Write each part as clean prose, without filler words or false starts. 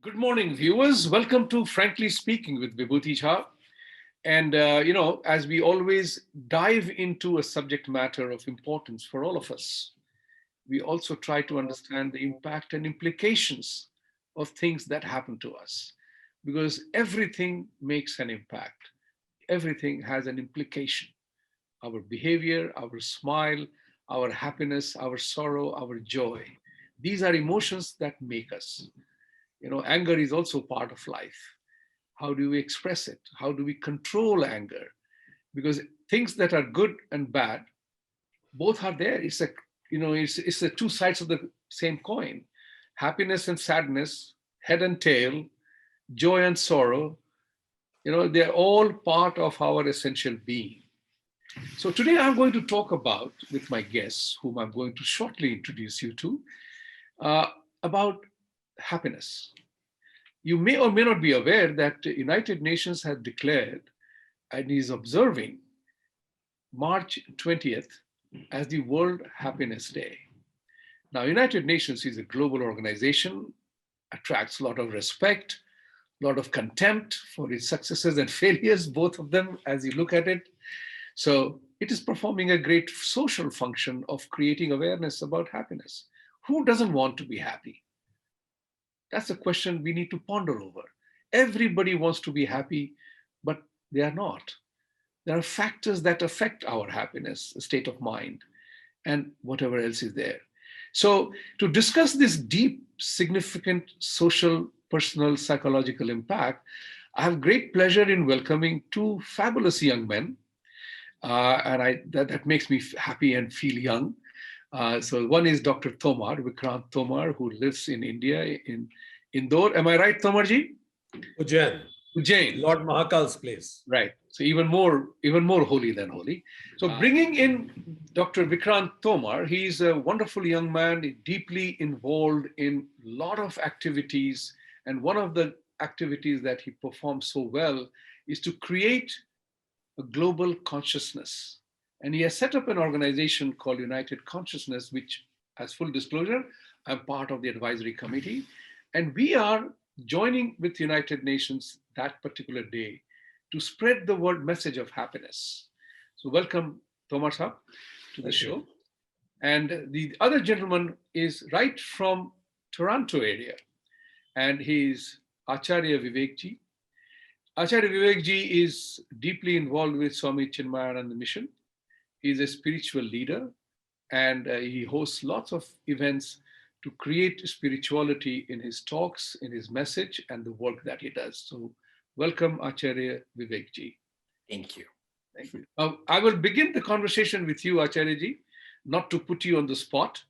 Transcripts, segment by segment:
Good morning, viewers. Welcome to Frankly Speaking with Vibhuti Jha. And, as we always dive into a subject matter of importance for all of us, we also try to understand the impact and implications of things that happen to us. Because everything makes an impact, everything has an implication. Our behavior, our smile, our happiness, our sorrow, our joy. These are emotions that make us. Anger is also part of life. How do we express it? How do we control anger? Because things that are good and bad, both are there. It's the two sides of the same coin. Happiness and sadness, head and tail, joy and sorrow, they're all part of our essential being. So today I'm going to talk about, with my guests, whom I'm going to shortly introduce you to, about happiness. You may or may not be aware that the United Nations has declared and is observing March 20th as the World Happiness Day. Now, United Nations is a global organization, attracts a lot of respect, a lot of contempt for its successes and failures, both of them, as you look at it. So it is performing a great social function of creating awareness about happiness. Who doesn't want to be happy? That's a question we need to ponder over. Everybody wants to be happy, but they are not. There are factors that affect our happiness, state of mind, and whatever else is there. So to discuss this deep, significant social, personal, psychological impact, I have great pleasure in welcoming two fabulous young men. That makes me happy and feel young. So one is Dr. Tomar, Vikrant Tomar, who lives in India, in Indore. Am I right, Tomarji? Ujjain. Lord Mahakal's place. Right. So even more holy than holy. So bringing in Dr. Vikrant Tomar, he's a wonderful young man, deeply involved in a lot of activities. And one of the activities that he performs so well is to create a global consciousness. And he has set up an organization called United Consciousness, which, as full disclosure, I'm part of the advisory committee. And we are joining with United Nations that particular day to spread the word message of happiness. So welcome, Tomar Sahab, to the show. And the other gentleman is right from Toronto area, and he's Acharya Vivekji. Acharya Vivekji is deeply involved with Swami Chinmayanand mission. He's a spiritual leader, and he hosts lots of events to create spirituality in his talks, in his message, and the work that he does. So welcome, Acharya Vivekji. Thank you. Thank you. I will begin the conversation with you, Acharya-ji, not to put you on the spot,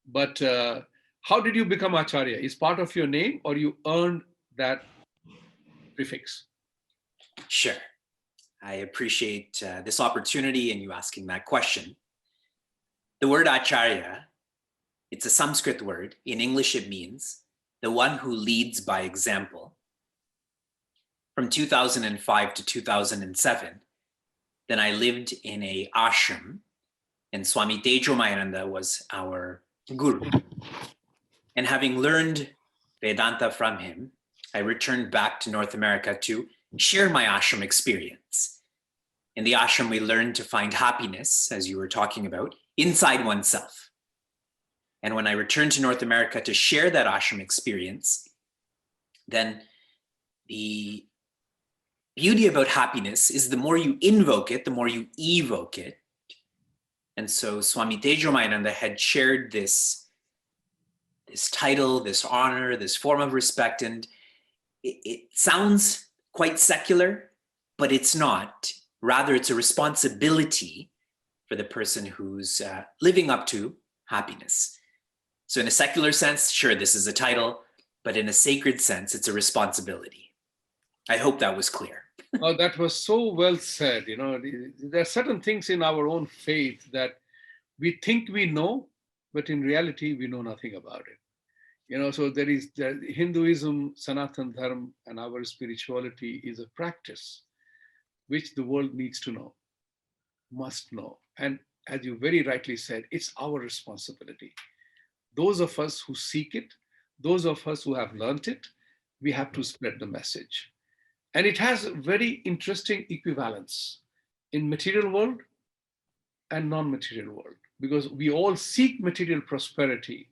but how did you become Acharya? Is part of your name, or you earned that prefix? Sure. I appreciate this opportunity and you asking that question. The word Acharya, it's a Sanskrit word. In English, it means the one who leads by example. From 2005 to 2007, then I lived in a ashram, and Swami Chinmayanand was our guru. And having learned Vedanta from him, I returned back to North America to share my ashram experience. In the ashram, we learned to find happiness, as you were talking about, inside oneself. And when I returned to North America to share that ashram experience, then the beauty about happiness is the more you invoke it, the more you evoke it. And so Swami Chinmayananda had shared this title, this honor, this form of respect, and it sounds quite secular, but it's not. Rather, it's a responsibility for the person who's living up to happiness. So in a secular sense, sure, this is a title, but in a sacred sense, it's a responsibility. I hope that was clear. Oh, that was so well said. There are certain things in our own faith that we think we know, but in reality, we know nothing about it. So there is Hinduism, Sanatan Dharma, and our spirituality is a practice which the world needs to know, must know. And as you very rightly said, it's our responsibility. Those of us who seek it, those of us who have learned it, we have to spread the message. And it has very interesting equivalence in material world and non-material world, because we all seek material prosperity.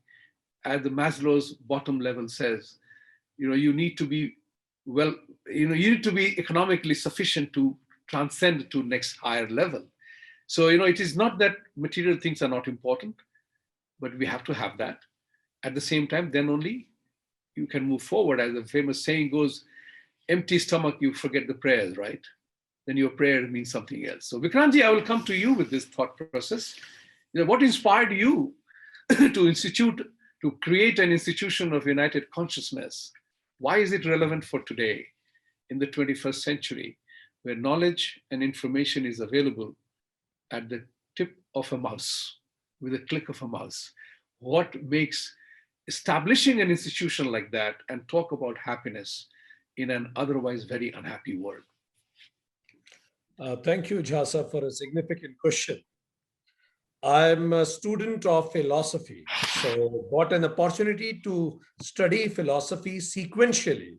As the Maslow's bottom level says, you need to be well, you need to be economically sufficient to transcend to next higher level. So, it is not that material things are not important, but we have to have that. At the same time, then only you can move forward. As the famous saying goes, empty stomach, you forget the prayers, right? Then your prayer means something else. So Vikrantji, I will come to you with this thought process. What inspired you to create an institution of united consciousness? Why is it relevant for today in the 21st century, where knowledge and information is available at the tip of a mouse, with a click of a mouse? What makes establishing an institution like that and talk about happiness in an otherwise very unhappy world? Thank you, Jhasa, for a significant question. I'm a student of philosophy, so got an opportunity to study philosophy sequentially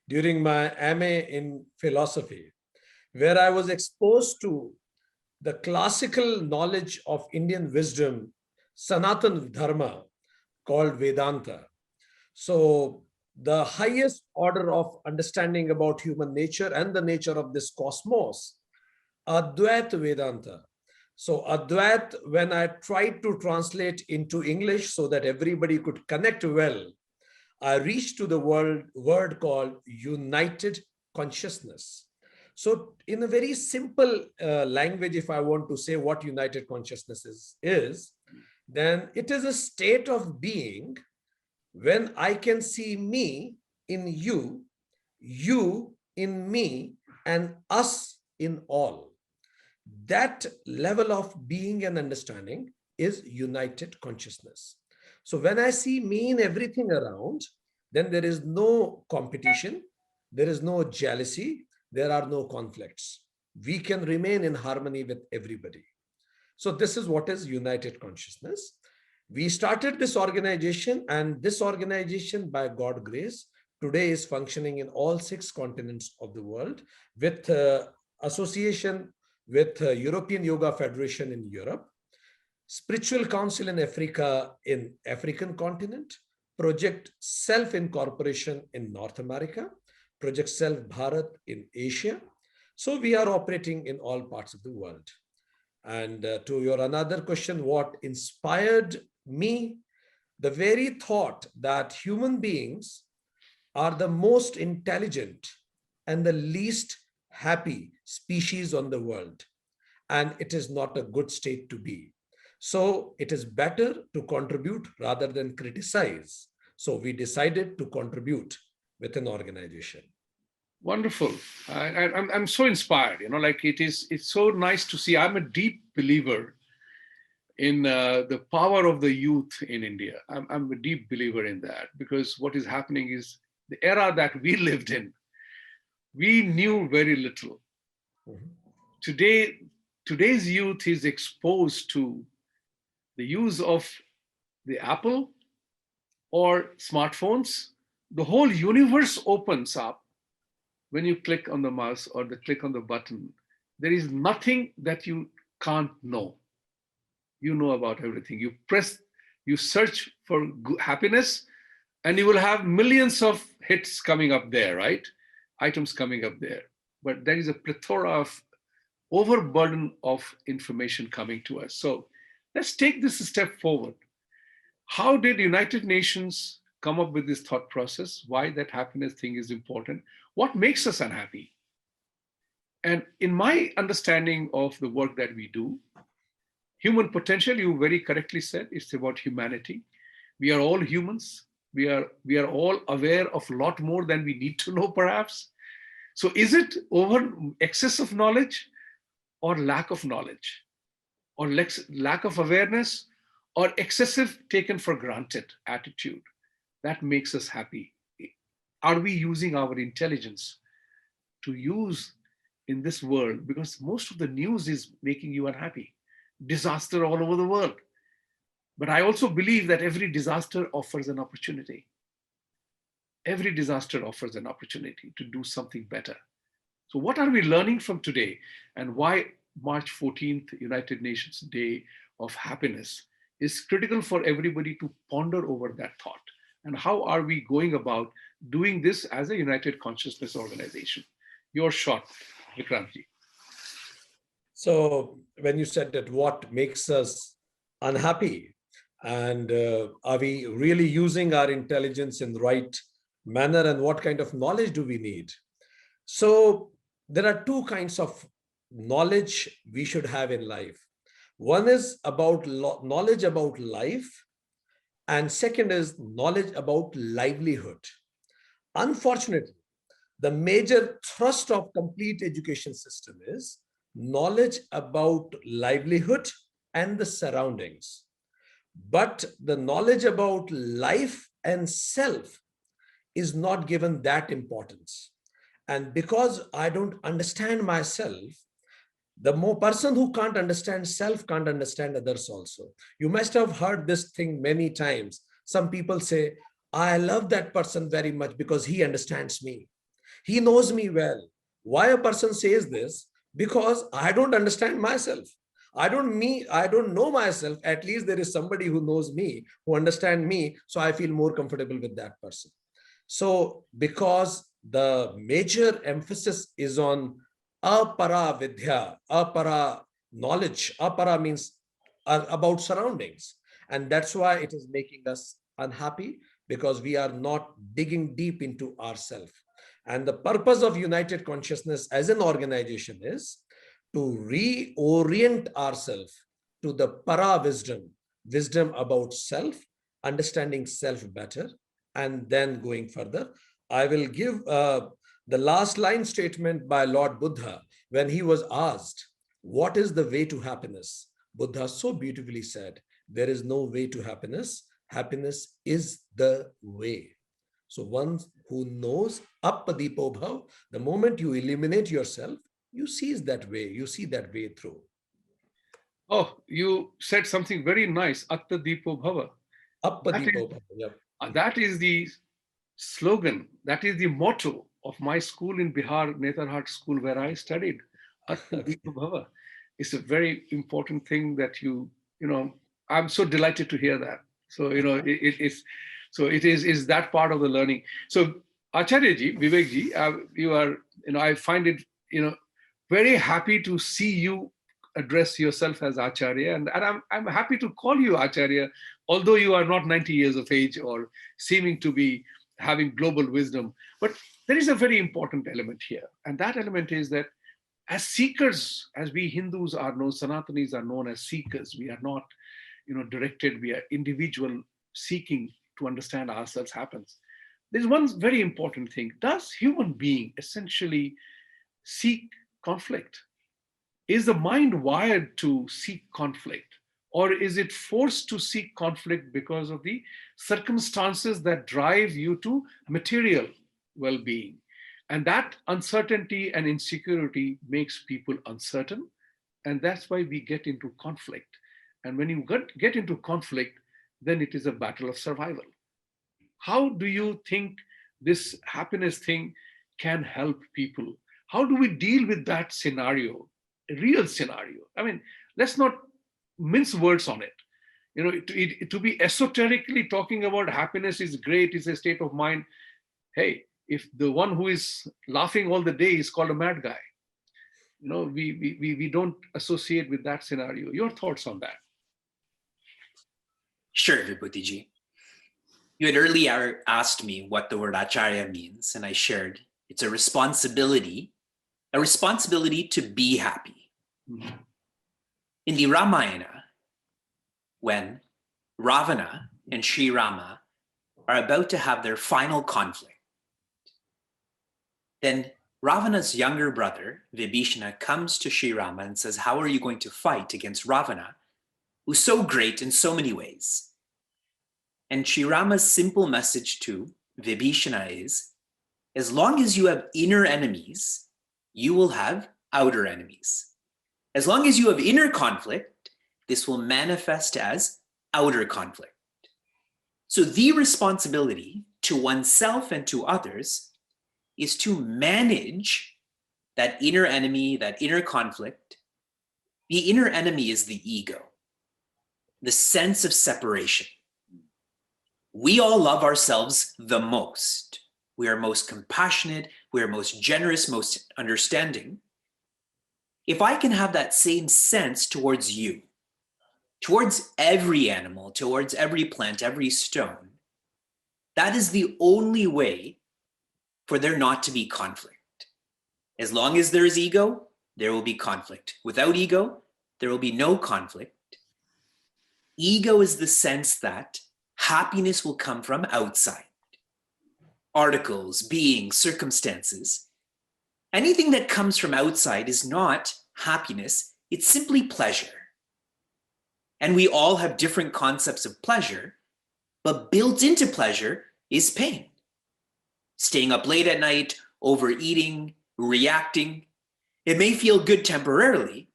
during my MA in philosophy, where I was exposed to the classical knowledge of Indian wisdom, Sanatan Dharma, called Vedanta. So the highest order of understanding about human nature and the nature of this cosmos, Advaita Vedanta. So Advait, when I tried to translate into English so that everybody could connect well, I reached to the word called united consciousness. So in a very simple language, if I want to say what united consciousness is, then it is a state of being when I can see me in you, you in me, and us in all. That level of being and understanding is united consciousness. So when I see me in everything around, then there is no competition, there is no jealousy, there are no conflicts. We can remain in harmony with everybody. So this is what is united consciousness. We started this organization, and this organization, by God's grace, today is functioning in all 6 continents of the world, with association with European Yoga Federation in Europe, Spiritual Council in Africa in African continent, Project Self-Incorporation in North America, Project Self Bharat in Asia. So we are operating in all parts of the world. And to your another question, what inspired me? The very thought that human beings are the most intelligent and the least happy species on the world. And it is not a good state to be. So it is better to contribute rather than criticize. So we decided to contribute with an organization. Wonderful. I'm so inspired. It's so nice to see. I'm a deep believer in the power of the youth in India. I'm a deep believer in that, because what is happening is the era that we lived in, we knew very little. Today's youth is exposed to the use of the Apple or smartphones. The whole universe opens up when you click on the mouse or click on the button. There is nothing that you can't know. You know about everything. You search for happiness, and you will have millions of hits coming up there, right? Items coming up there. But there is a plethora of overburden of information coming to us. So let's take this a step forward. How did United Nations come up with this thought process? Why that happiness thing is important? What makes us unhappy? And in my understanding of the work that we do, human potential, you very correctly said, it's about humanity. We are all humans. We are all aware of a lot more than we need to know, perhaps. So is it over excess of knowledge, or lack of knowledge, or lack of awareness, or excessive taken for granted attitude that makes us happy? Are we using our intelligence to use in this world? Because most of the news is making you unhappy. Disaster all over the world. But I also believe that every disaster offers an opportunity. Every disaster offers an opportunity to do something better. So, what are we learning from today, and why March 14th, United Nations Day of Happiness, is critical for everybody to ponder over that thought? And how are we going about doing this as a United Consciousness organization? Your shot, Vikrantji. So when you said that what makes us unhappy, and are we really using our intelligence in the right manner, and what kind of knowledge do we need? So there are two kinds of knowledge we should have in life. One is about knowledge about life, and second is knowledge about livelihood. Unfortunately, the major thrust of complete education system is knowledge about livelihood and the surroundings. But the knowledge about life and self is not given that importance. And because I don't understand myself, the more person who can't understand self can't understand others also. You must have heard this thing many times. Some people say, I love that person very much because he understands me. He knows me well. Why a person says this? Because I don't understand myself. I don't know myself. At least there is somebody who knows me, who understands me. So I feel more comfortable with that person. So because the major emphasis is on apara vidya, apara knowledge, apara means about surroundings. And that's why it is making us unhappy, because we are not digging deep into ourselves. And the purpose of United Consciousness as an organization is to reorient ourselves to the para wisdom, wisdom about self, understanding self better, and then going further. I will give the last line statement by Lord Buddha when he was asked, what is the way to happiness? Buddha so beautifully said, there is no way to happiness. Happiness is the way. So one who knows appadipo bhav, the moment you eliminate yourself, you seize that way, you see that way through. Oh, you said something very nice, Atta Deepo Bhava. Appadipo bhav. Yep. That is the slogan, that is the motto of my school in Bihar, Netarhat School, where I studied. Atta Deepa Bhava. It's a very important thing that I'm so delighted to hear that. So, it is that part of the learning. So, Acharya ji, Vivek ji, you are, I find it, very happy to see you address yourself as Acharya. And I'm happy to call you Acharya, although you are not 90 years of age or seeming to be having global wisdom. But there is a very important element here. And that element is that as seekers, as we Hindus are known, Sanatanis are known as seekers, we are not, directed, we are individual seeking to understand ourselves happens. There's one very important thing. Does human being essentially seek conflict? Is the mind wired to seek conflict? Or is it forced to seek conflict because of the circumstances that drive you to material well-being? And that uncertainty and insecurity makes people uncertain. And that's why we get into conflict. And when you get into conflict, then it is a battle of survival. How do you think this happiness thing can help people? How do we deal with that scenario, a real scenario? I mean, let's not mince words on it. To be esoterically talking about happiness is great, it's a state of mind. Hey, if the one who is laughing all the day is called a mad guy, we don't associate with that scenario. Your thoughts on that? Sure, Vibhuti Ji. You had earlier asked me what the word Acharya means, and I shared it's a responsibility to be happy. Mm-hmm. In the Ramayana, when Ravana and Sri Rama are about to have their final conflict, then Ravana's younger brother, Vibhishana, comes to Sri Rama and says, how are you going to fight against Ravana, who's so great in so many ways? And Sri Rama's simple message to Vibhishana is, as long as you have inner enemies, you will have outer enemies. As long as you have inner conflict, this will manifest as outer conflict. So the responsibility to oneself and to others is to manage that inner enemy, that inner conflict. The inner enemy is the ego, the sense of separation. We all love ourselves the most. We are most compassionate, we are most generous, most understanding. If I can have that same sense towards you, towards every animal, towards every plant, every stone, that is the only way for there not to be conflict. As long as there is ego, there will be conflict. Without ego, there will be no conflict. Ego is the sense that happiness will come from outside. Articles, beings, circumstances. Anything that comes from outside is not happiness, it's simply pleasure. And we all have different concepts of pleasure, but built into pleasure is pain. Staying up late at night, overeating, reacting. It may feel good temporarily,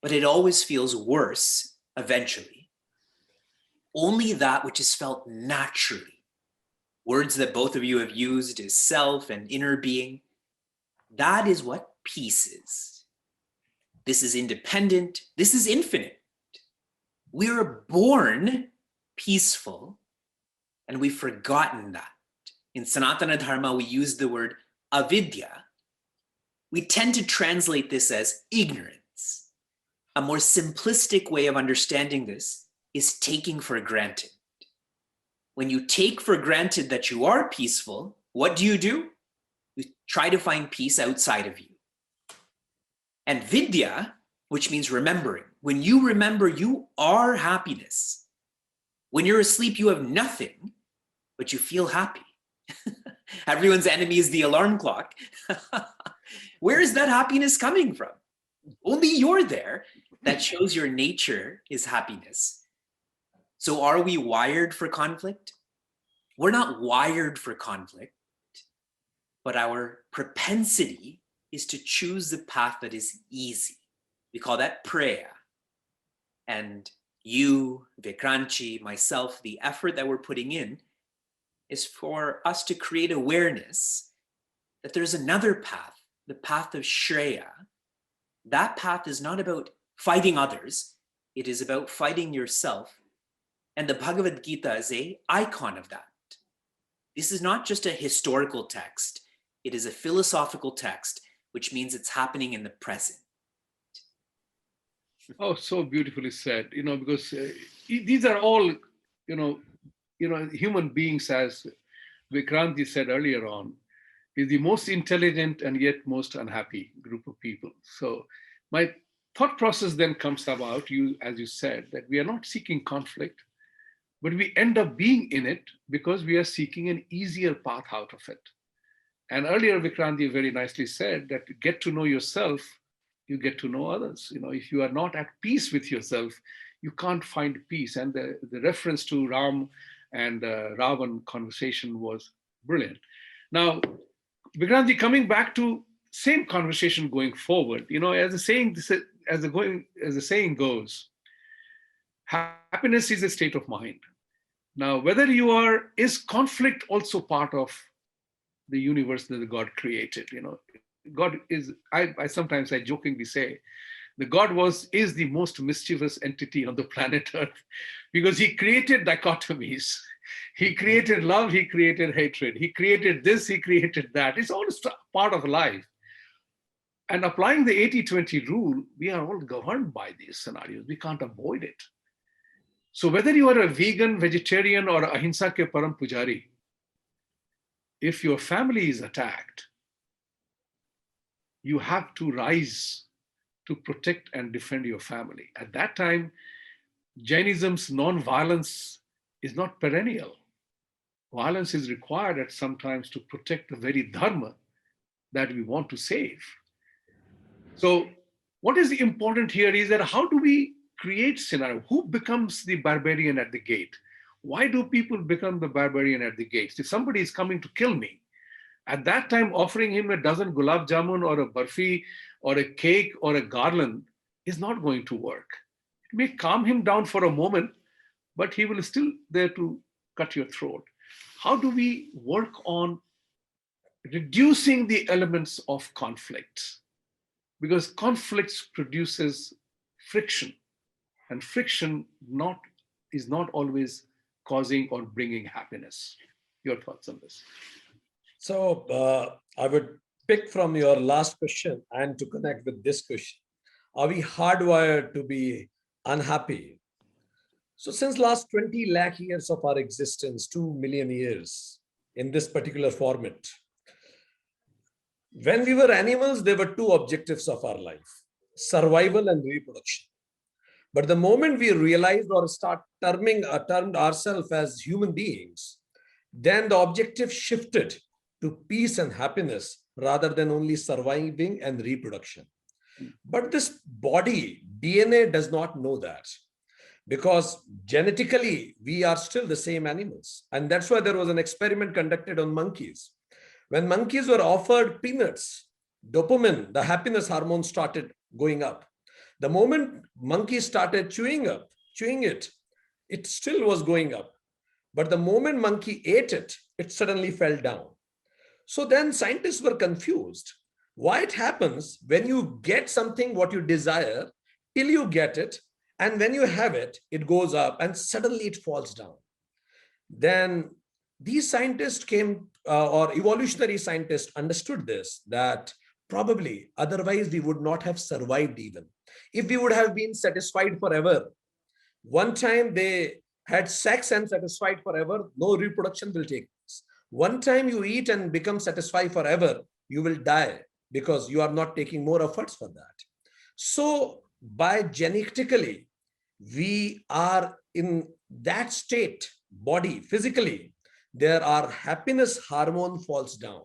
but it always feels worse eventually. Only that which is felt naturally. Words that both of you have used is self and inner being. That is what peace is. This is independent. This is infinite. We are born peaceful, and we've forgotten that. In Sanatana Dharma, we use the word avidya. We tend to translate this as ignorance. A more simplistic way of understanding this is taking for granted. When you take for granted that you are peaceful, what do? You try to find peace outside of you. And vidya, which means remembering. When you remember, you are happiness. When you're asleep, you have nothing, but you feel happy. Everyone's enemy is the alarm clock. Where is that happiness coming from? Only you're there. That shows your nature is happiness. So are we wired for conflict? We're not wired for conflict, but our propensity is to choose the path that is easy. We call that preya. And you, Vikrantji, myself, the effort that we're putting in is for us to create awareness that there's another path, the path of Shreya. That path is not about fighting others. It is about fighting yourself. And the Bhagavad Gita is an icon of that. This is not just a historical text. It is a philosophical text, which means it's happening in the present. Oh, so beautifully said. Because these are all, human beings, as Vikrant said earlier on, is the most intelligent and yet most unhappy group of people. So my thought process then comes about, as you said, that we are not seeking conflict, but we end up being in it because we are seeking an easier path out of it. And earlier, Vikrant very nicely said that to get to know yourself, you get to know others. If you are not at peace with yourself, you can't find peace. And the reference to Ram and Ravan conversation was brilliant. Now, Vikrant, coming back to same conversation going forward, as the saying goes, happiness is a state of mind. Now, whether is conflict also part of the universe that God created? God is, I sometimes jokingly say, the God is the most mischievous entity on the planet Earth because he created dichotomies. He created love, he created hatred. He created this, he created that. It's all part of life. And applying the 80-20 rule, we are all governed by these scenarios. We can't avoid it. So whether you are a vegan, vegetarian, or ahimsa ke param pujari, if your family is attacked, you have to rise to protect and defend your family. At that time, Jainism's non-violence is not perennial. Violence is required at some times to protect the very dharma that we want to save. So what is important here is that how do we create scenario? Who becomes the barbarian at the gate? Why do people become the barbarian at the gates? If somebody is coming to kill me, at that time, offering him a dozen gulab jamun or a barfi or a cake or a garland is not going to work. It may calm him down for a moment, but he will still there to cut your throat. how do we work on reducing the elements of conflict? Because conflicts produces friction, and friction is not always causing or bringing happiness. Your thoughts on this? So I would pick from your last question and to connect with this question. Are we hardwired to be unhappy? So since last 20 lakh years of our existence, 2 million years in this particular format, when we were animals, there were two objectives of our life: survival and reproduction. But the moment we realized or termed ourselves as human beings, then the objective shifted to peace and happiness rather than only surviving and reproduction. But this body, DNA, does not know that, because genetically we are still the same animals. And that's why there was an experiment conducted on monkeys. When monkeys were offered peanuts, dopamine, the happiness hormone, started going up. The moment monkeys started chewing it, it still was going up. But the moment monkey ate it, it suddenly fell down. So then scientists were confused. Why it happens when you get something what you desire till you get it, and when you have it, it goes up and suddenly it falls down. Then these scientists or evolutionary scientists understood this, that probably otherwise we would not have survived even. If we would have been satisfied forever, one time they had sex and satisfied forever, no reproduction will take place. One time you eat and become satisfied forever, you will die because you are not taking more efforts for that. So by genetically, we are in that state, body, physically, there are happiness hormone falls down.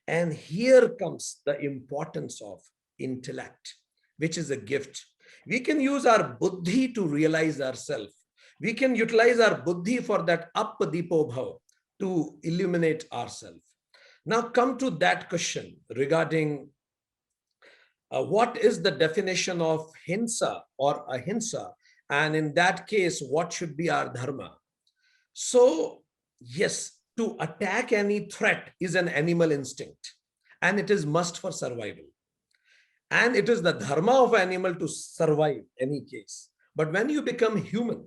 And here comes the importance of intellect, which is a gift. We can use our buddhi to realize ourselves. We can utilize our buddhi for that appadipo bhava, to illuminate ourselves. Now come to that question regarding what is the definition of hinsa or ahimsa, and in that case, what should be our dharma? So yes, to attack any threat is an animal instinct, and it is must for survival. And it is the dharma of an animal to survive any case. But when you become human,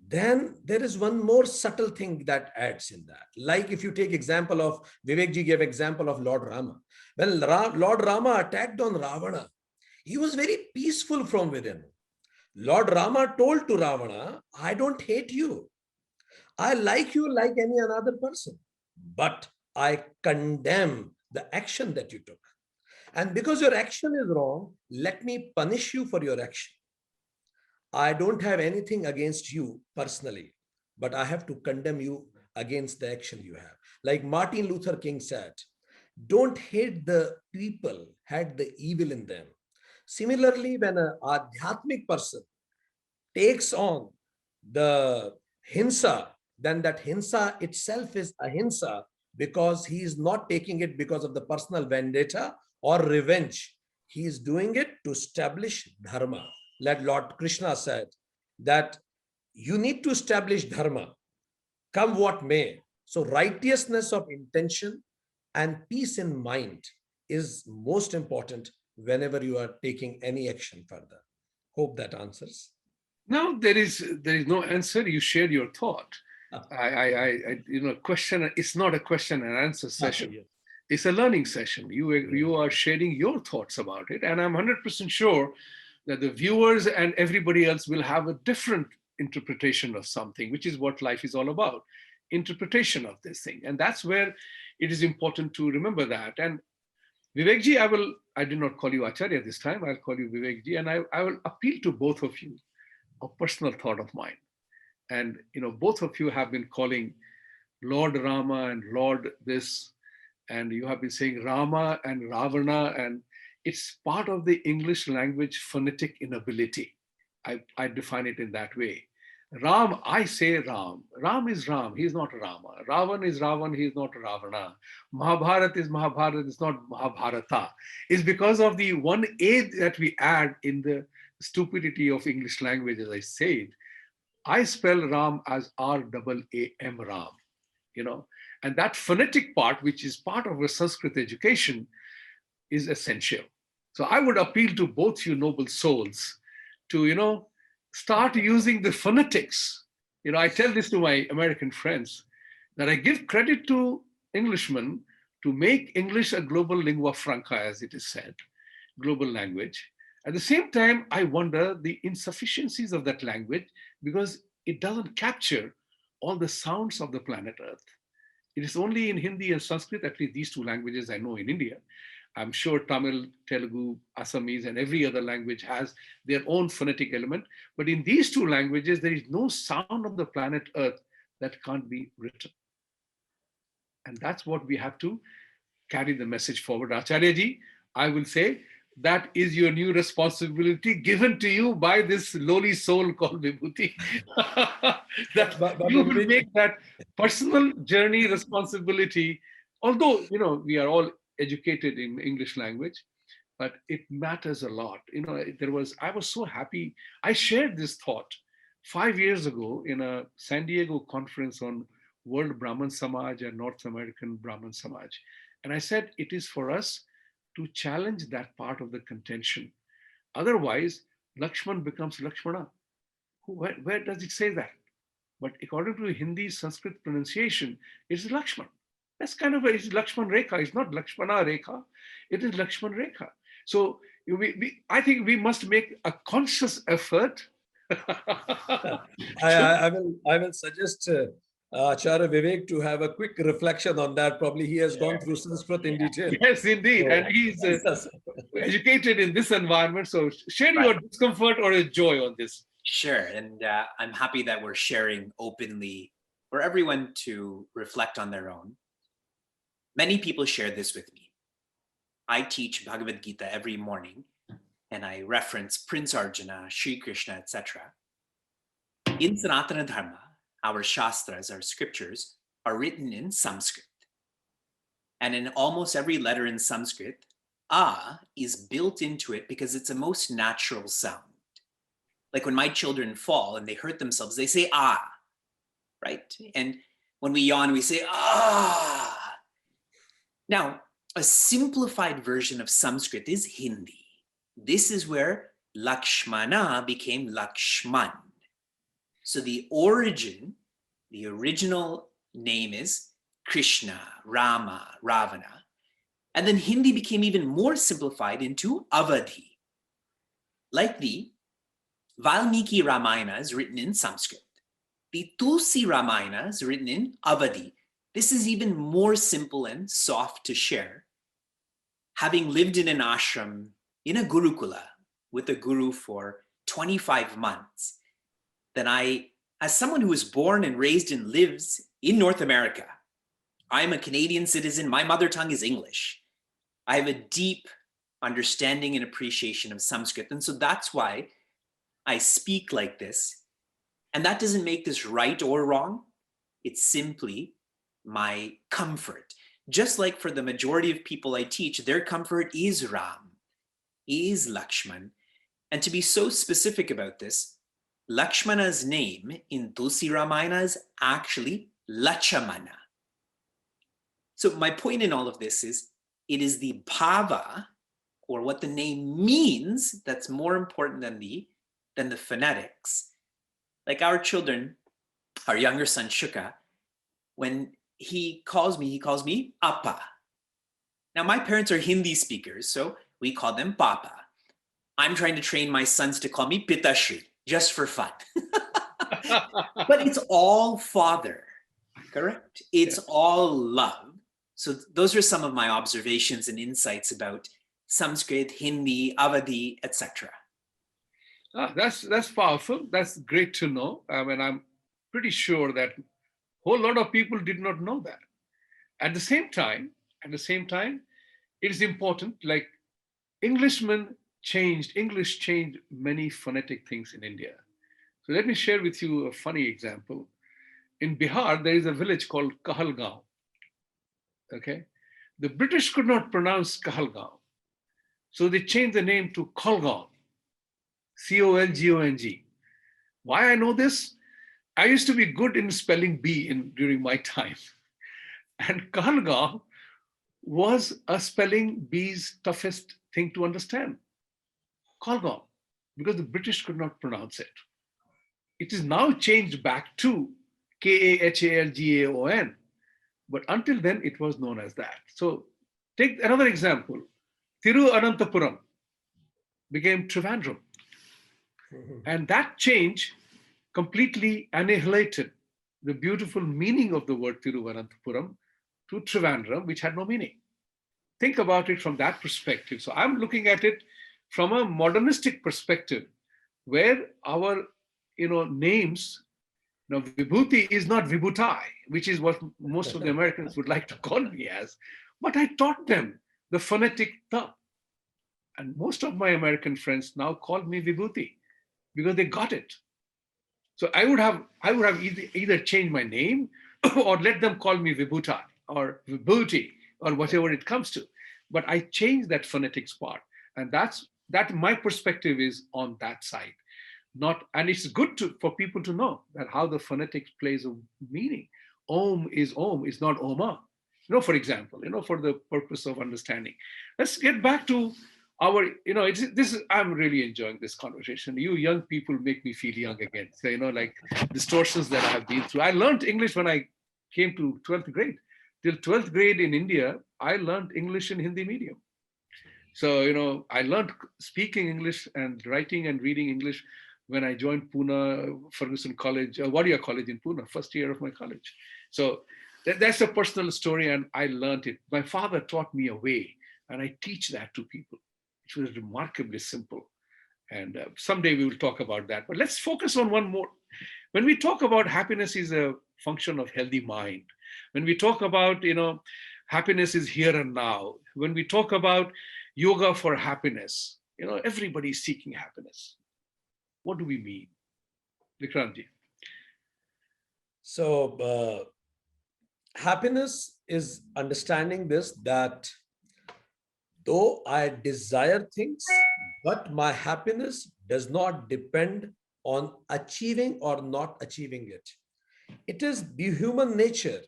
then there is one more subtle thing that adds in that. Like if you take example of, Vivekji gave example of Lord Rama. When Lord Rama attacked on Ravana, he was very peaceful from within. Lord Rama told to Ravana, I don't hate you. I like you like any another person, but I condemn the action that you took. And because your action is wrong, let me punish you for your action. I don't have anything against you personally, but I have to condemn you against the action you have. Like Martin Luther King said, don't hate the people, hate the evil in them. Similarly, when an adhyatmic person takes on the hinsa, then that hinsa itself is ahimsa, because he is not taking it because of the personal vendetta or revenge. He is doing it to establish dharma. Like Lord Krishna said, that you need to establish dharma, come what may. So righteousness of intention and peace in mind is most important whenever you are taking any action further. Hope that answers. No, there is no answer. You shared your thought. Question. It's not a question and answer session. Yes. It's a learning session. You are sharing your thoughts about it, and I'm 100% sure that the viewers and everybody else will have a different interpretation of something, which is what life is all about, interpretation of this thing. And that's where it is important to remember that. And Vivekji, I did not call you Acharya this time, I'll call you Vivekji, and I will appeal to both of you, a personal thought of mine. And both of you have been calling Lord Rama and Lord this, and you have been saying Rama and Ravana, and it's part of the English language phonetic inability. I define it in that way. Ram, I say Ram. Ram is Ram, he is not Rama. Ravan is Ravan, he is not Ravana. Mahabharat is Mahabharat, it's not Mahabharata. It's because of the one A that we add in the stupidity of English language, as I said. I spell Ram as R-A-A-M Ram. you know. And that phonetic part, which is part of a Sanskrit education, is essential. So I would appeal to both you noble souls to, start using the phonetics. I tell this to my American friends, that I give credit to Englishmen to make English a global lingua franca, as it is said, global language. At the same time, I wonder the insufficiencies of that language because it doesn't capture all the sounds of the planet Earth. It is only in Hindi and Sanskrit, at least these two languages I know in India. I'm sure Tamil, Telugu, Assamese, and every other language has their own phonetic element. But in these two languages, there is no sound on the planet Earth that can't be written. And that's what we have to carry the message forward. Acharya ji, I will say that is your new responsibility given to you by this lowly soul called Vibhuti. That you will make that personal journey responsibility. Although, we are all educated in English language, but it matters a lot. I was so happy. I shared this thought 5 years ago in a San Diego conference on World Brahman Samaj and North American Brahman Samaj. And I said, it is for us to challenge that part of the contention. Otherwise, Lakshman becomes Lakshmana. Where does it say that? But according to Hindi Sanskrit pronunciation, it's Lakshman. That's kind of it's Lakshman Rekha. It's not Lakshmana Rekha. It is Lakshman Rekha. So I think we must make a conscious effort. I will suggest Acharya Vivek to have a quick reflection on that. Probably he has gone through Sanskrit in detail. Yes, indeed. And he's educated in this environment. So share your discomfort or your joy on this. Sure. And I'm happy that we're sharing openly for everyone to reflect on their own. Many people share this with me. I teach Bhagavad Gita every morning, and I reference Prince Arjuna, Sri Krishna, etc. In Sanatana Dharma, our Shastras, our scriptures, are written in Sanskrit. And in almost every letter in Sanskrit, A is built into it because it's a most natural sound. Like when my children fall and they hurt themselves, they say ah, right? And when we yawn, we say ah. Now, a simplified version of Sanskrit is Hindi. This is where Lakshmana became Lakshman. So the original name is Krishna, Rama, Ravana. And then Hindi became even more simplified into Avadhi. Like the Valmiki Ramayana is written in Sanskrit. The Tulsi Ramayana is written in Avadhi. This is even more simple and soft to share. Having lived in an ashram, in a Gurukula, with a guru for 25 months, then as someone who was born and raised and lives in North America, I'm a Canadian citizen, my mother tongue is English. I have a deep understanding and appreciation of Sanskrit. And so that's why I speak like this. And that doesn't make this right or wrong. It's simply my comfort. Just like for the majority of people I teach, their comfort is Ram, is Lakshman. And to be so specific about this, Lakshmana's name in Tulsi Ramayana is actually Lachamana. So my point in all of this is, it is the bhava, or what the name means, that's more important than the phonetics. Like our children, our younger son Shuka, when he calls me Appa. Now my parents are Hindi speakers, so we call them Papa. I'm trying to train my sons to call me Pitashri, just for fun. But it's all father, correct? It's all love. So those are some of my observations and insights about Sanskrit, Hindi, Avadhi, etc. That's powerful. That's great to know. I'm pretty sure that a whole lot of people did not know that. At the same time, it is important, like English changed many phonetic things in India. So let me share with you a funny example. In Bihar, there is a village called Kahalgaon. Okay. The British could not pronounce Kahalgaon. So they changed the name to Kolgaon. Colgong. Why I know this? I used to be good in spelling B during my time. And Kangaon was a spelling bee's toughest thing to understand. Kalgaon, because the British could not pronounce it. It is now changed back to Kahalgaon, but until then it was known as that. So take another example. Thiruvananthapuram became Trivandrum. And that change completely annihilated the beautiful meaning of the word Thiruvananthapuram to Trivandrum, which had no meaning. Think about it from that perspective. So I'm looking at it from a modernistic perspective, where our names, now Vibhuti is not Vibhutai, which is what most of the Americans would like to call me as, but I taught them the phonetic th. And most of my American friends now call me Vibhuti because they got it. So I would have either changed my name or let them call me Vibhutai or Vibhuti or whatever it comes to. But I changed that phonetics part. And that my perspective is on that side. And it's good for people to know that how the phonetics plays a meaning. Om is not Oma. For example, for the purpose of understanding. Let's get back to our, I'm really enjoying this conversation. You young people make me feel young again. So, like distortions that I have been through. I learned English when I came to 12th grade. Till 12th grade in India, I learned English in Hindi medium. So, I learned speaking English and writing and reading English when I joined Pune Ferguson College, Wadia College in Pune, first year of my college. So that's a personal story, and I learned it. My father taught me a way, and I teach that to people. It was remarkably simple. And someday we will talk about that. But let's focus on one more. When we talk about happiness is a function of healthy mind. When we talk about, happiness is here and now. When we talk about yoga for happiness, everybody's seeking happiness. What do we mean? Vikrantji. So happiness is understanding this, that though I desire things, but my happiness does not depend on achieving or not achieving it. It is the human nature.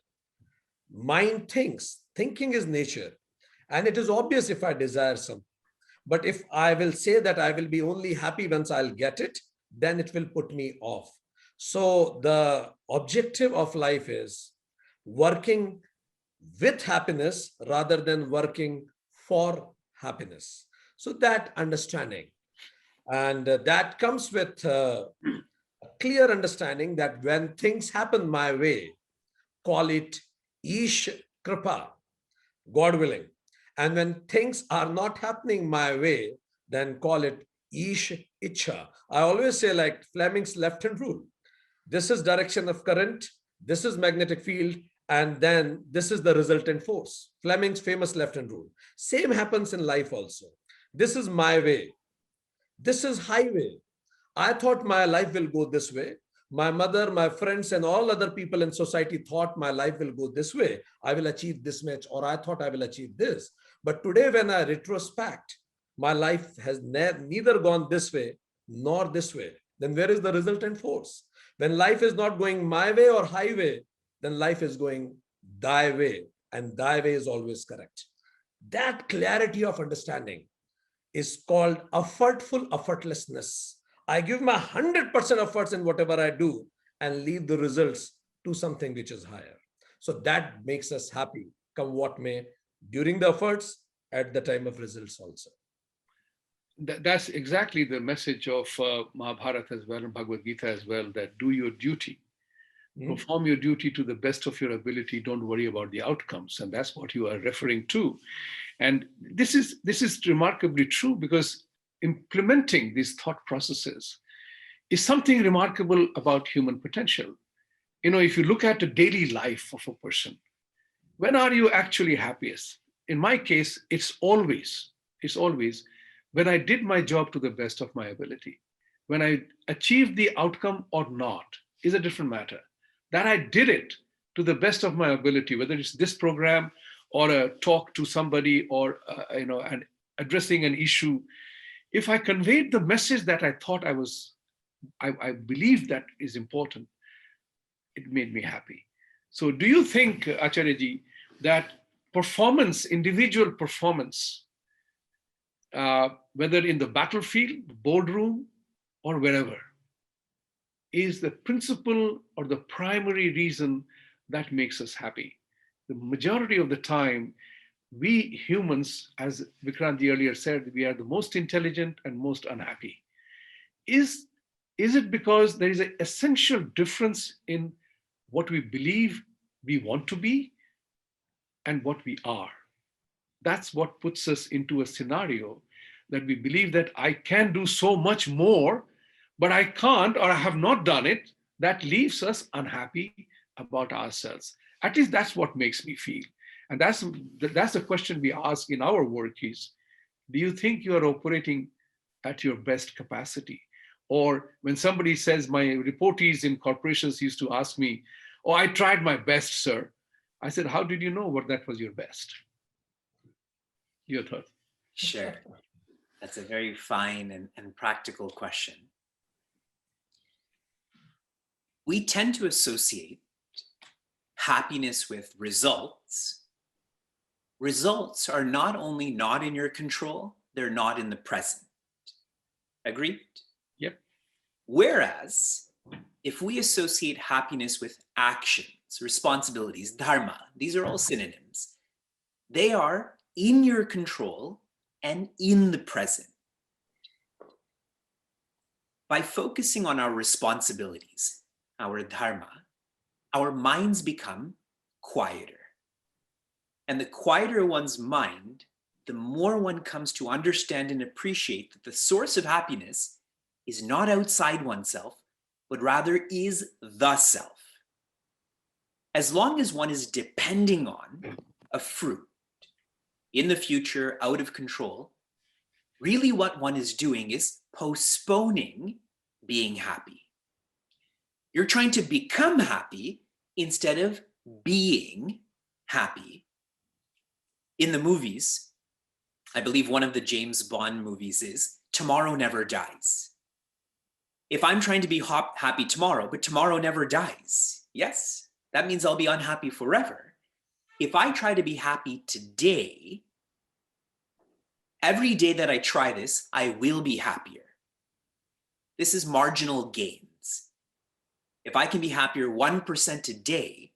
Mind thinks, thinking is nature. And it is obvious if I desire something. But if I will say that I will be only happy once I'll get it, then it will put me off. So the objective of life is working with happiness rather than working for happiness. So that understanding. And that comes with a clear understanding that when things happen my way, call it Ish Kripa, God willing. And when things are not happening my way, then call it Ish Ichha. I always say, like Fleming's left-hand rule. This is direction of current, this is magnetic field, and then this is the resultant force. Fleming's famous left-hand rule. Same happens in life also. This is my way. This is highway. I thought my life will go this way. My mother, my friends, and all other people in society thought my life will go this way. I will achieve this much, or I thought I will achieve this. But today, when I retrospect, my life has neither gone this way nor this way. Then where is the resultant force? When life is not going my way or highway, then life is going thy way, and thy way is always correct. That clarity of understanding is called effortful effortlessness. I give my 100% efforts in whatever I do and leave the results to something which is higher. So that makes us happy, come what may, during the efforts, at the time of results also. That's exactly the message of Mahabharata as well and Bhagavad Gita as well, that do your duty. Perform your duty to the best of your ability. Don't worry about the outcomes. And that's what you are referring to. And this is remarkably true, because implementing these thought processes is something remarkable about human potential. If you look at the daily life of a person, when are you actually happiest? In my case, it's always when I did my job to the best of my ability. When I achieved the outcome or not is a different matter. That I did it to the best of my ability, whether it's this program or a talk to somebody or and addressing an issue. If I conveyed the message that I thought I believed that is important, it made me happy. So do you think, Acharya ji, that performance, individual performance, whether in the battlefield, boardroom, or wherever, is the principal or the primary reason that makes us happy. The majority of the time, we humans, as Vikrant earlier said, we are the most intelligent and most unhappy. Is it because there is an essential difference in what we believe we want to be and what we are? That's what puts us into a scenario that we believe that I can do so much more, but I can't or I have not done it. That leaves us unhappy about ourselves. At least that's what makes me feel. And that's the question we ask in our work is, do you think you are operating at your best capacity? Or when somebody says, my reportees in corporations used to ask me, oh, I tried my best, sir. I said, how did you know what that was your best? Your thought. Sure. That's a very fine and practical question. We tend to associate happiness with results. Results are not only not in your control, they're not in the present. Agreed? Yep. Whereas, if we associate happiness with actions, responsibilities, dharma, these are all synonyms. They are in your control and in the present. By focusing on our responsibilities, our dharma, our minds become quieter. And the quieter one's mind, the more one comes to understand and appreciate that the source of happiness is not outside oneself, but rather is the self. As long as one is depending on a fruit in the future, out of control, really what one is doing is postponing being happy. You're trying to become happy instead of being happy. In the movies, I believe one of the James Bond movies is Tomorrow Never Dies. If I'm trying to be happy tomorrow, but tomorrow never dies, yes, that means I'll be unhappy forever. If I try to be happy today, every day that I try this, I will be happier. This is marginal gains. If I can be happier 1% today,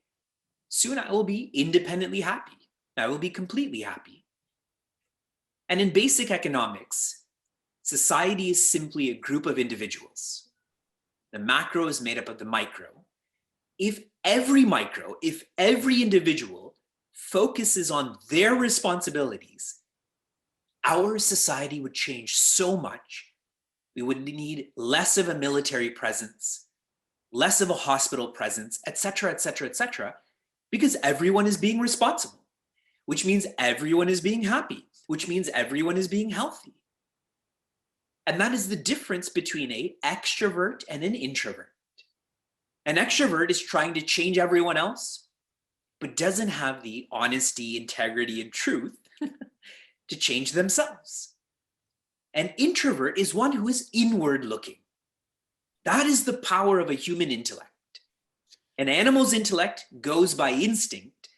soon I will be independently happy. I will be completely happy. And in basic economics, society is simply a group of individuals. The macro is made up of the micro. If every individual focuses on their responsibilities, our society would change so much. We would need less of a military presence, less of a hospital presence, etc., etc., etc., because everyone is being responsible, which means everyone is being happy, which means everyone is being healthy. And that is the difference between an extrovert and an introvert. An extrovert is trying to change everyone else, but doesn't have the honesty, integrity, and truth to change themselves. An introvert is one who is inward looking. That is the power of a human intellect. An animal's intellect goes by instinct.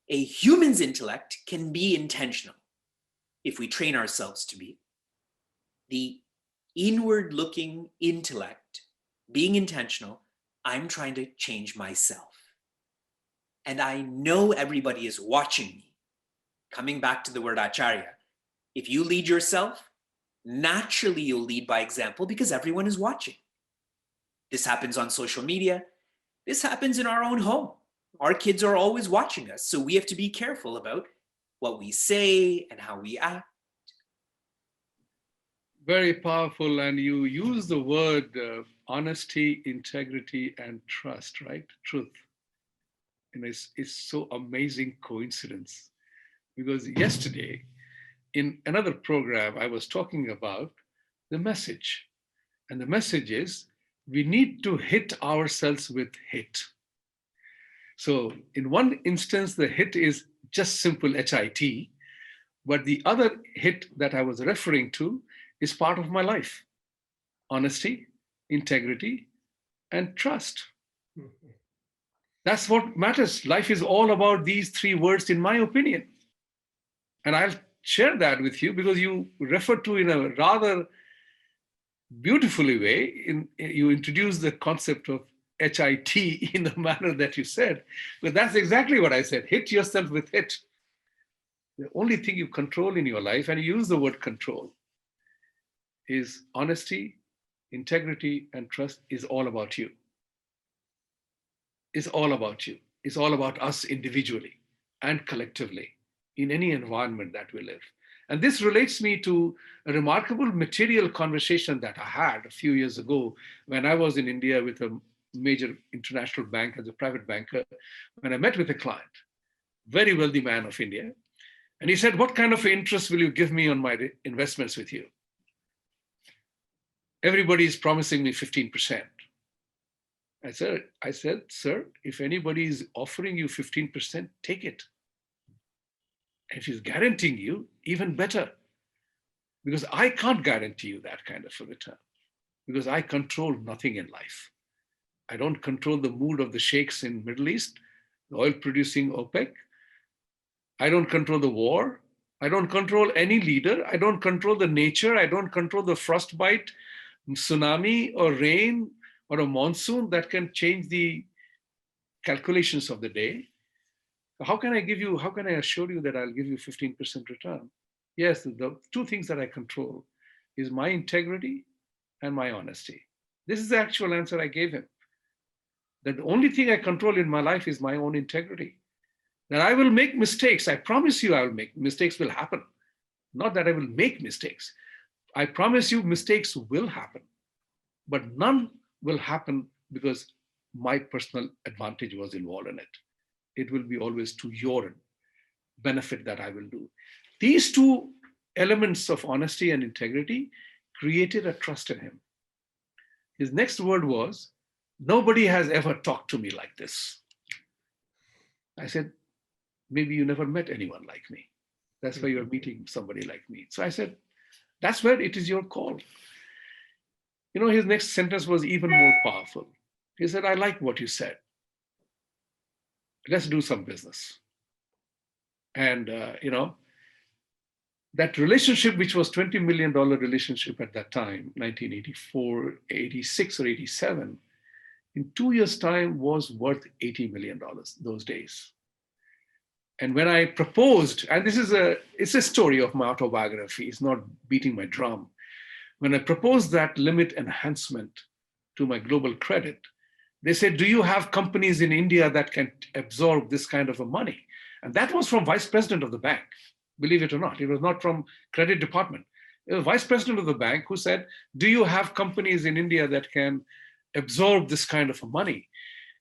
A human's intellect can be intentional if we train ourselves to be. The inward looking intellect, being intentional, I'm trying to change myself. And I know everybody is watching me. Coming back to the word Acharya, if you lead yourself, naturally you'll lead by example because everyone is watching. This happens on social media. This happens in our own home. Our kids are always watching us, so we have to be careful about what we say and how we act. Very powerful, and you use the word honesty, integrity, and trust, right? Truth. And it's so amazing coincidence, because yesterday in another program I was talking about the message, and the message is we need to hit ourselves with hit. So in one instance, the hit is just simple HIT, but the other hit that I was referring to is part of my life: honesty, integrity, and trust. That's what matters. Life is all about these three words, in my opinion. And I'll share that with you because you referred to in a rather beautifully way. You introduced the concept of HIT in the manner that you said. But that's exactly what I said. Hit yourself with hit. The only thing you control in your life, and you use the word control, is honesty, integrity, and trust is all about you. It's all about you. It's all about us individually and collectively in any environment that we live. And this relates me to a remarkable material conversation that I had a few years ago when I was in India with a major international bank as a private banker, when I met with a client, very wealthy man of India. And he said, "What kind of interest will you give me on my investments with you?" "Everybody is promising me 15%. I said, "Sir, if anybody is offering you 15%, take it. And if he's guaranteeing you, even better. Because I can't guarantee you that kind of a return. Because I control nothing in life. I don't control the mood of the sheikhs in Middle East, the oil producing OPEC. I don't control the war. I don't control any leader. I don't control the nature. I don't control the frostbite, tsunami, or rain, or a monsoon that can change the calculations of the day. How can I assure you that I'll give you 15% return? Yes, the two things that I control is my integrity and my honesty." This is the actual answer I gave him. That the only thing I control in my life is my own integrity. That I will make mistakes. I promise you I will make mistakes will happen. Not that I will make mistakes. I promise you mistakes will happen. But none will happen because my personal advantage was involved in it. It will be always to your benefit that I will do. These two elements of honesty and integrity created a trust in him. His next word was, "Nobody has ever talked to me like this." I said, "Maybe you never met anyone like me. That's why you're meeting somebody like me." So I said, "That's where it is your call." His next sentence was even more powerful. He said, "I like what you said. Let's do some business." And, that relationship, which was $20 million relationship at that time, 1984, 86 or 87, in 2 years' time was worth $80 million those days. And when I proposed, and it's a story of my autobiography, it's not beating my drum. When I proposed that limit enhancement to my global credit, they said, "Do you have companies in India that can absorb this kind of a money?" And that was from vice president of the bank, believe it or not. It was not from credit department. It was vice president of the bank who said, "Do you have companies in India that can absorb this kind of a money?"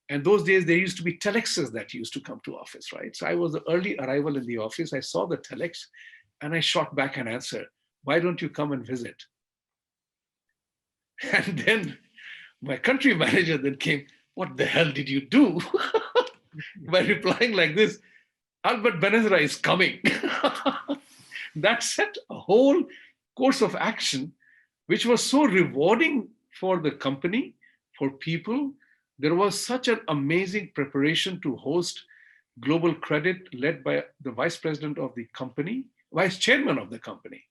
And those days, there used to be telexes that used to come to office, right? So I was the early arrival in the office. I saw the telex and I shot back an answer, "Why don't you come and visit?" And then my country manager then came, "What the hell did you do?" By replying like this, "Albert Benezra is coming." That set a whole course of action, which was so rewarding for the company, for people. There was such an amazing preparation to host global credit led by the vice president of the company, vice chairman of the company.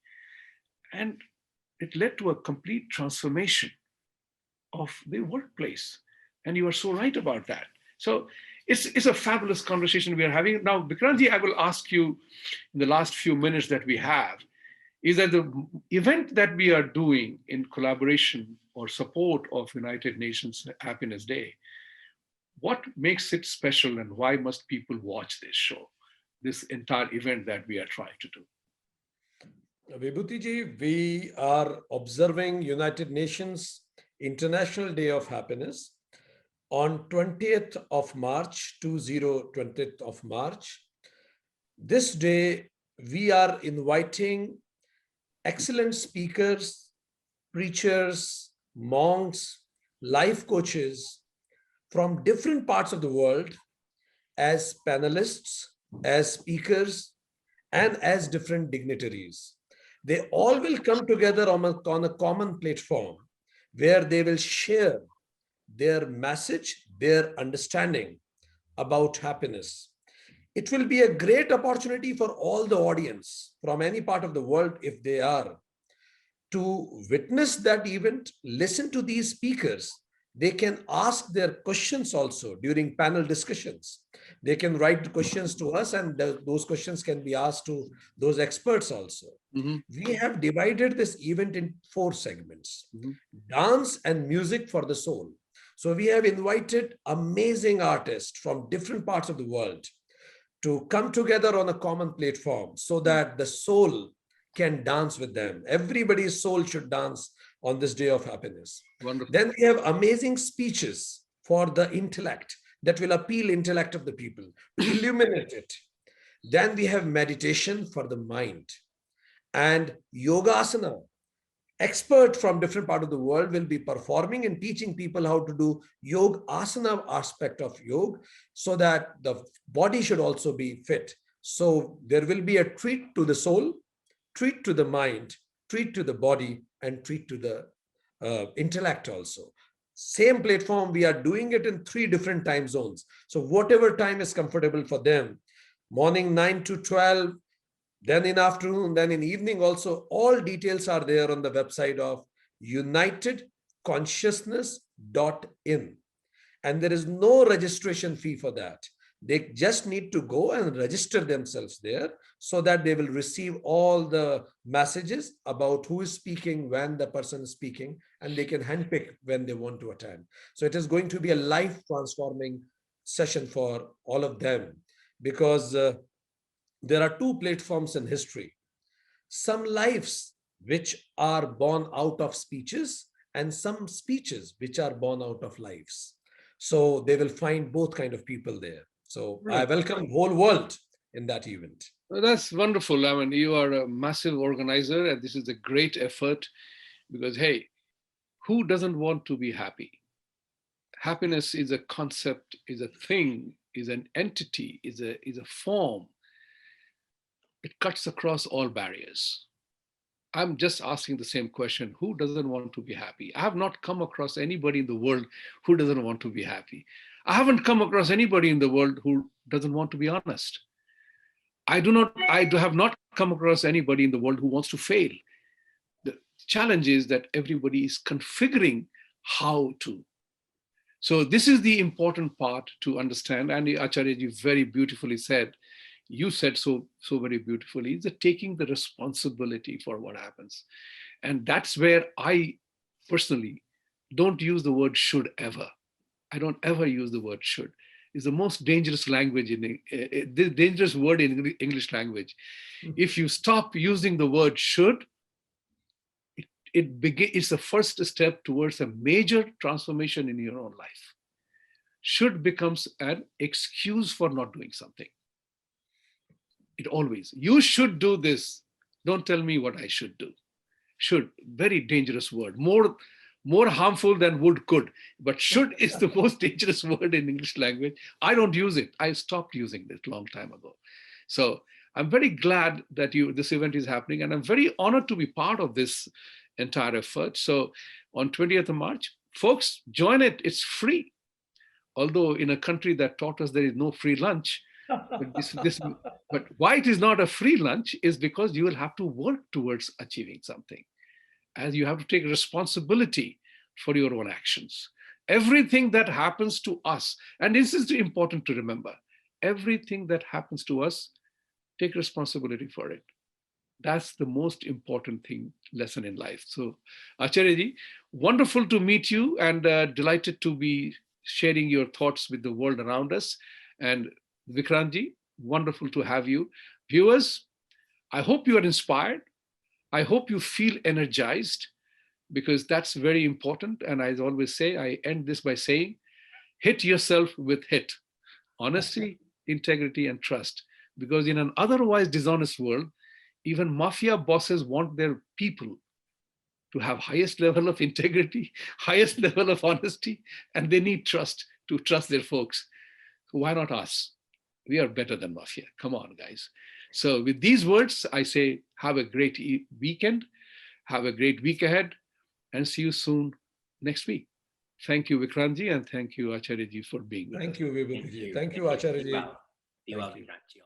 And it led to a complete transformation of the workplace. And you are so right about that. So it's a fabulous conversation we are having. Now, Vikrantji, I will ask you in the last few minutes that we have, is that the event that we are doing in collaboration or support of United Nations Happiness Day, what makes it special and why must people watch this show, this entire event that we are trying to do? Vibhuti Ji, we are observing United Nations International Day of Happiness on 20th of March, 20th of March. This day, we are inviting excellent speakers, preachers, monks, life coaches from different parts of the world as panelists, as speakers, and as different dignitaries. They all will come together on a common platform where they will share their message, their understanding about happiness. It will be a great opportunity for all the audience from any part of the world, if they are, to witness that event, listen to these speakers. They can ask their questions also during panel discussions. They can write questions to us, and those questions can be asked to those experts also. We have divided this event in 4 segments: dance and music for the soul. So we have invited amazing artists from different parts of the world to come together on a common platform so that the soul can dance with them. Everybody's soul should dance on this day of happiness. Wonderful. Then we have amazing speeches for the intellect that will appeal intellect of the people, to illuminate it. Then we have meditation for the mind, and yogasana. Expert from different part of the world will be performing and teaching people how to do yoga asana aspect of yoga, so that the body should also be fit. So there will be a treat to the soul, treat to the mind, treat to the body, and treat to the intellect also. Same platform, we are doing it in 3 different time zones. So whatever time is comfortable for them, morning 9 to 12, then in afternoon, then in evening also. All details are there on the website of unitedconsciousness.in. And there is no registration fee for that. They just need to go and register themselves there, so that they will receive all the messages about who is speaking, when the person is speaking, and they can handpick when they want to attend. So it is going to be a life transforming session for all of them, because there are 2 platforms in history. Some lives which are born out of speeches, and some speeches which are born out of lives. So they will find both kind of people there. So I welcome whole world in that event. Well, that's wonderful. I mean, you are a massive organizer, and this is a great effort, because, hey, who doesn't want to be happy? Happiness is a concept, is a thing, is an entity, is a form. It cuts across all barriers. I'm just asking the same question. Who doesn't want to be happy? I have not come across anybody in the world who doesn't want to be happy. I haven't come across anybody in the world who doesn't want to be honest. I have not come across anybody in the world who wants to fail. The challenge is that everybody is configuring how to. So this is the important part to understand. And Acharya very beautifully said, you said so very beautifully, is that taking the responsibility for what happens. And that's where I personally don't use the word should ever. I don't ever use the word should. It's the most dangerous language the dangerous word in English language. If you stop using the word should, it's the first step towards a major transformation in your own life. Should becomes an excuse for not doing something. It always, you should do this. Don't tell me what I should do. Should, very dangerous word. More harmful than would, could. But should is the most dangerous word in English language. I don't use it. I stopped using it a long time ago. So I'm very glad that this event is happening, and I'm very honored to be part of this entire effort. So on 20th of March, folks, join it. It's free. Although in a country that taught us there is no free lunch, but why it is not a free lunch is because you will have to work towards achieving something, as you have to take responsibility for your own actions. Everything that happens to us, and this is important to remember, everything that happens to us, take responsibility for it. That's the most important lesson in life. So Acharya ji, wonderful to meet you, and delighted to be sharing your thoughts with the world around us. And Vikrant ji, wonderful to have you. Viewers, I hope you are inspired. I hope you feel energized, because that's very important. And I always say, I end this by saying, hit yourself with hit. Honesty, integrity, and trust. Because in an otherwise dishonest world, even mafia bosses want their people to have highest level of integrity, highest level of honesty, and they need trust to trust their folks. Why not us? We are better than mafia. Come on, guys. So with these words, I say, have a great weekend, have a great week ahead, and see you soon next week. Thank you, Vikrantji, and thank you, Acharya ji, for being with us. Thank you, Vibhuti Ji. Thank you, Be Acharya Ji. well. Be well, Thank you. Vikrant ji.